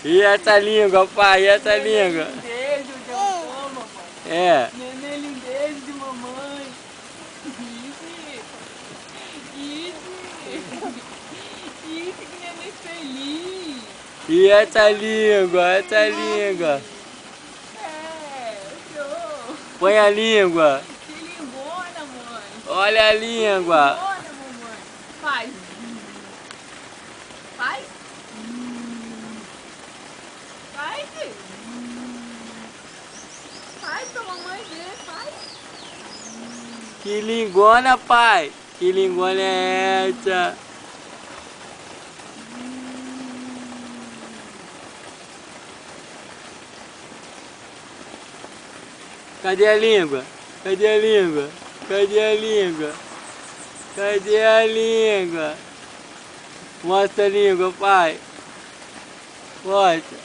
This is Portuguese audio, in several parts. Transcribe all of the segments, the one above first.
E essa língua, pai? E essa língua? Beijo de mamãe. É. Neném lindejo de mamãe. Isso, que neném feliz. E essa língua? Essa língua? É, show. Põe a língua. Que lingona, mãe. Olha a língua. Lingona, mamãe. Faz. Faz. Faz. Faz pra mamãe ver, faz. Que lingona, pai? Que lingona é essa? Cadê a língua? Cadê a língua? Cadê a língua? Cadê a língua? Mostra a língua, pai. Mostra.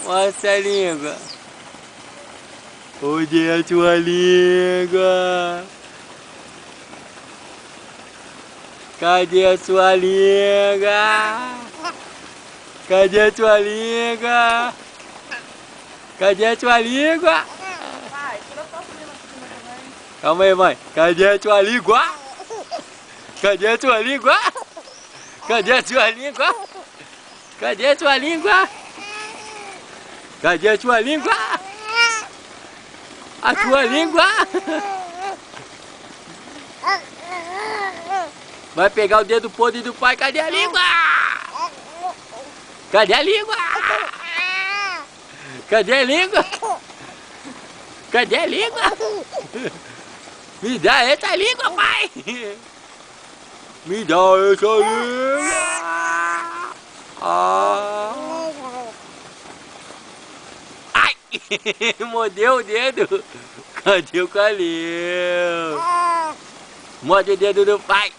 Mostra a língua. Onde é a tua língua? Cadê a sua língua? Cadê a tua língua? Cadê a tua língua? Vai, tira a foto dele aqui também. Calma aí, mãe. Cadê a tua língua? Cadê a tua língua? Cadê a tua língua? Cadê a tua língua? Cadê a tua língua? A tua língua? Vai pegar o dedo podre do pai. Cadê a língua? Cadê a língua? Cadê a língua? Cadê a língua? Me dá essa língua, pai! Me dá essa língua! Ah. Ai! Mordeu o dedo! Cadê o Calil? Morde o dedo do pai!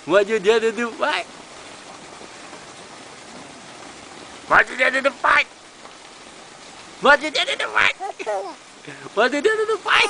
Morde o dedo do pai! Morde o dedo do pai! Morde o dedo do pai! Morde o dedo do pai!